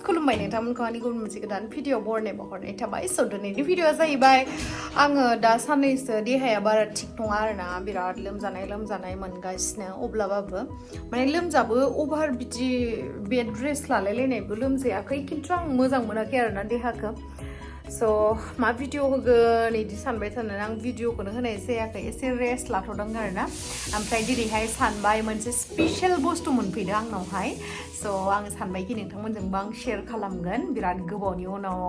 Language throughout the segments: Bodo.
खुलुमबाय नोंथांमोनखौ आंनि गुबुन मोनसे गोदान भिडिअ बरनाय बहरनाय थाबाय स' दिनैनि भिडिअआ जाहैबाय आङो दा साननैसो देहाया बारा थिग नङा आरोना बिराद लोमजानाय मोनगासिनो अब्लाबाबो माने लोमजाबो अभार बिदि बेड रेस्ट लालायलायनायबो लोमजायाखै खिन्थु आं मोजां मोनाखै आरोना देहाखौ स' मा भिडिअ होगोन बिदि सानबाय थानानै आं भिडिअखौनो होनाय जायाखै एसे रेस्ट लाथ'दों आरोना ओमफ्राय दिनैहाय सानबाय मोनसे स्पेशल बुस्थु मोनफैदों आंनावहाय स' आं सानबायखि नोंथांमोनजोंबो आं शेयार खालामगोन बिराद गोबावनि उनाव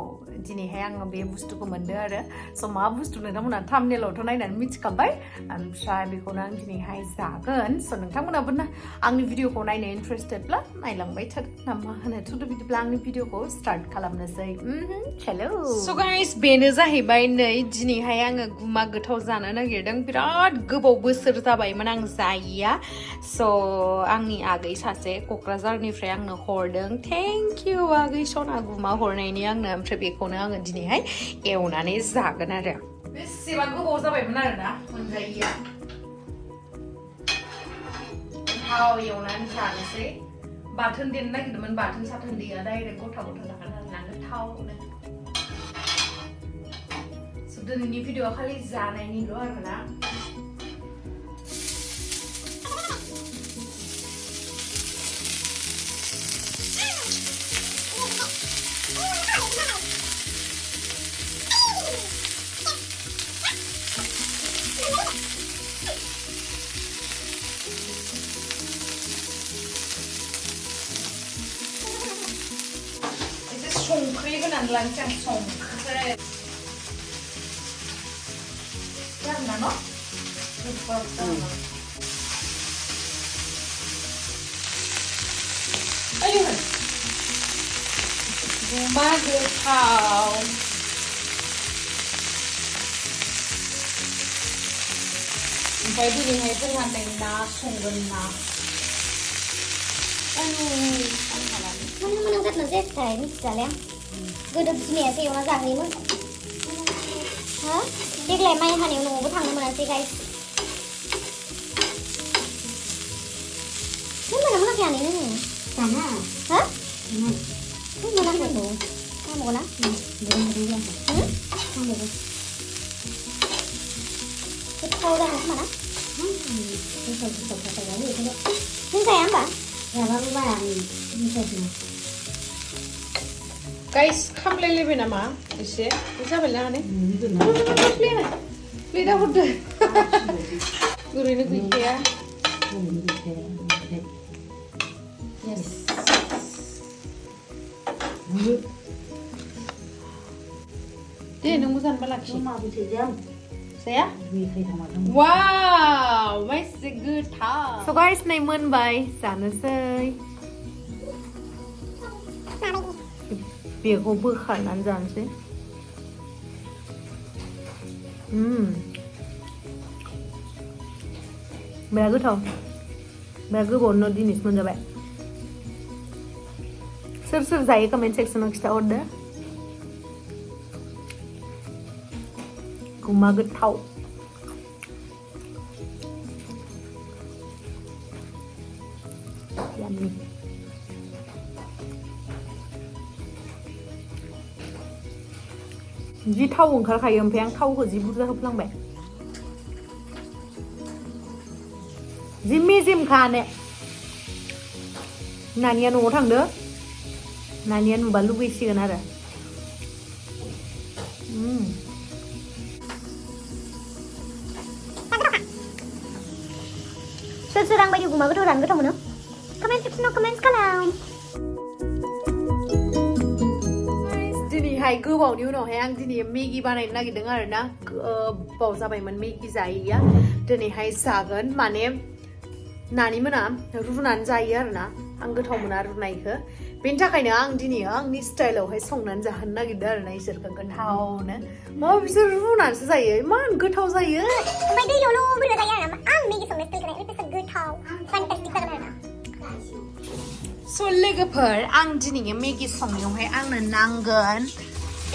दिनैहाय आङो बे बुस्थुखौ मोनदों आरो स' मा बुस्थु नोंथांमोना थाम्बनेलावथ' नायनानै मिथिखाबाय ओमफ्राय बेखौनो आं दिनैहाय जागोन स' नोंथांमोनाबो आंनि भिडिअखौ नायनो इन्टारेस्टेडब्ला नायलांबाय थादो ना मा होनो थ' बिदिब्ला आंनि भिडिअखौ स्टार्ट खालामनोसै हेलौ स' गाइस बेनो जाहैबाय नै दिनैहाय आङो गुमा गोथाव जानो नागिरदों बिराद गोबाव बोसोर जाबायमोन आं जायिया स' आंनि आगै सासे क'क्राझारनिफ्राय आंनो हरदों थेंक इउ आगै सना गुमा हरनायनि आंनो ओमफ्राय बेखौनो आङो दिनैहाय एवनानै जागोन आरो बेसेबा गोबाव जाबायमोन आरोना मोनजायिया थाव एवनानै जानोसै बाथोन देनो नागिरदोंमोन बाथोन साथोन देया डाइरेक्ट गथा जागोन आरोना गोथावनो दिनैनि भिडिअआ खालि जानायनिल' आरोना एसे संख्रि होनानै लानोसै आं संख्रि Jangan no? Ayo, guma gwthao. Oke dinihai जोंहा naina संगोन ना. Mana kat nanti saya ini sekalian. Gede sini ya sih orang zahir mah. Hah? देग्लाय माइ हानायाव न'आवबो थांनो मोनासै गाइस नों मोनाखै हानाय नोङो जाना हा नों मोनाखै नांगौ ना गोथाव जागोन खोमा ना नों जाया होमबा जाबाबो बारा Guys, खामलायलायबाय नामा एसे जाबाय ना हाने प्लेटआ हरदो ओरैनो गैखाया दे नों मोजांबा लाखि जाया वाव मासे गोथाव स' गाइस नै मोनबाय जानोसै बेखौ बोखारनानै जानोसै बिराद गोथाव बिराद गोबावनि उनाव दिनैसो मोनजाबाय सोर सोर जायो कमेन्ट सेक्सनाव खिथाहरदो गुमा गोथाव याम्मी जि थाव ओंखारखायो ओमफ्राय आं थावखौ जि बुरजा होफ्लांबाय जि मेजेमखा ने नानिया न'आव थांदो नानिया नुबा लुबैसिगोन आरो सोर सोर आंबायदि गुमा गोथाव जानो गोथाव मोनो कमेन्ट सेक्सनाव कमेन्ट खालाम दिनैहाय गोबावनि उनावहाय आं दिनै मेगि बानायनो नागिरदों आरोना गोबाव जाबायमोन मेगि जायैया दिनैहाय जागोन माने नानि मोना रुनानै जायो आरोना आं गोथाव मोना रुनायखौ बेनि थाखायनो आं दिनै आंनि स्टाइलावहाय संनानै जाहोनो नागिरदों आरोना इसोरखौ गोथावनो मा बिसोर रुनानैसो जायो इमान गोथाव जायो ओमफ्राय दैयावल' बोरै जायो आरोना आं मेगि संनाय स्टाइलखौ ओरैबायदि गोथाव फन्टास्टिक जागोन आरोना स' लोगोफोर आं दिनै मेगि संनायावहाय आंनो नांगोन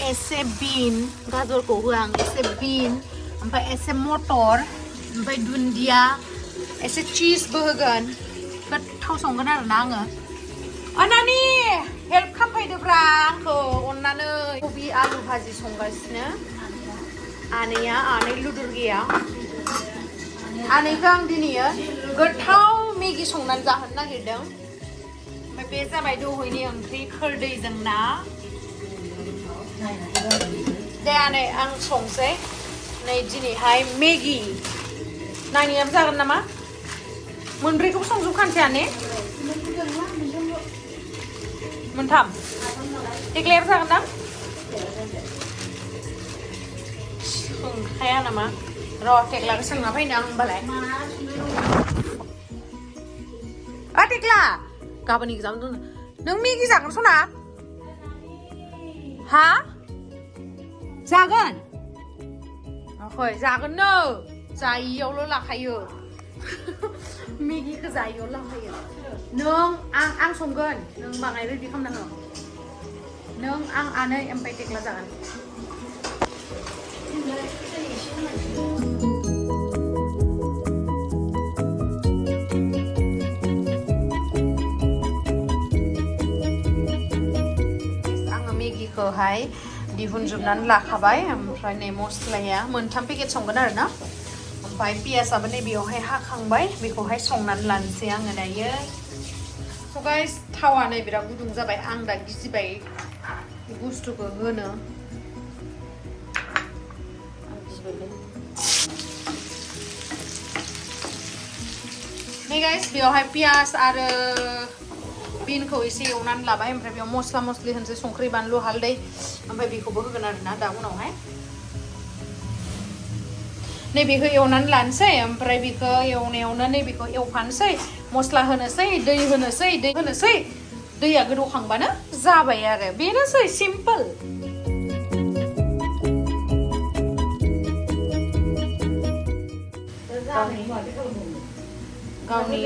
एसे बिन गाजरखौ होआ आं एसे बिन ओमफ्राय एसे मटर ओमफ्राय दुन्दिया एसे चीजबो होगोन गोथाव संगोन आरोना आङो अनानि हेल्प खालामफैदोब्रा भाजी संगासिनो आनैया आनै लुदुर गैया आनैखौ आं दिनैयो गोथाव मेगि संनानै जाहोनो नागिरदों ओमफ्राय बे जाबाय दहायनि ओंख्रि खोरदैजों ना दे आनै आं संसै नै दिनैहाय मेगि नानियाबो जागोन नामा मोनब्रैखौबो संजोबखानोसै आने मोनथाम देग्लायाबो जागोन ना संखाया नामा र' टेक्लाखौ सोंना फैनो आं होमबालाय टेक्ला गाबोन एग्जाम दं नों मेगि जागोन सना हा जागोन अखय जागोन नो जायियावल' लाखायो मेगिखौ जायियाव लाखायो नों आं संगोन नों बाङाय रेडि खालामना हो नों आं आनै ओमफ्राय टेक्ला जागोन आङो मेगिखौहाय दिहुनजोबनानै लाखाबाय ओमफ्राय नै मस्लाया मोनथाम पेकेट संगोन आरो ना ओमफ्राय पियासाबो नै बेयावहाय हाखांबाय बेखौहाय संनानै लानोसै आङो दायो स' गाइस थावा नै बिराद गुदुं जाबाय आं दा गिसिबाय बुस्थुखौ होनो नै गाइस बेयावहाय पियास आरो बिनखौ एसे एवनानै लाबाय ओमफ्राय बेयाव मस्ला मस्लि होनसै संख्रि बानलु हालदै ओमफ्राय बेखौबो होगोन आरोना दा उनावहाय नैबेखौ एवनानै लानोसै ओमफ्राय बेखौ एवनायावनो नैबेखौ एवफानोसै मस्ला होनोसै दै होनोसै दैया गोदौखांबानो जाबाय आरो बेनोसै सिम्पोल गावनि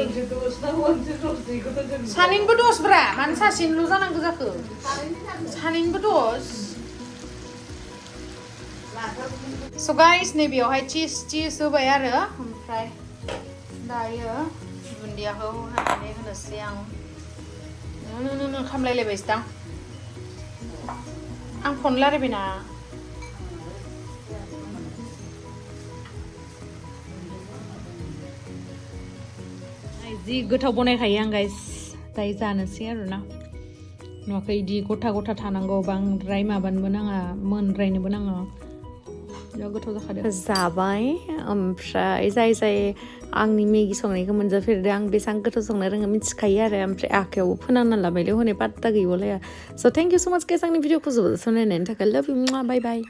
सानैनिबो दस ब्रा मानो सासेनिल' जानांगौ जाखो सानैनिबो दस स' गाइस नैबेयावहाय चिज होबाय आरो ओमफ्राय दायो दुन्दियाखौ होनानै होनोसै आं खामलायलायबायसो दां आं फन रायलायबायना जि गोथाव बनायखायो आं गाइस दायो जानोसै आरोना नुवाखै इदि गथा गथा थानांगौ बांद्राय माबानोबो नाङा मोनद्रायनोबो नाङा बिराद गोथाव जाखादों जाबाय ओमफ्राय जाय आंनि मेगि संनायखौ मोनजाफेरदों आं बेसेबां गोथाव संनो रोङो मिथिखायो आरो ओमफ्राय आखायावबो फोनांना लाबायलै हनै पात्ता गैबावलाया स' थेंक इउ स' माच गाइस आंनि भिडिअखौ जोबोद नायनायनि थाखाय लाभ इउ बाय बाय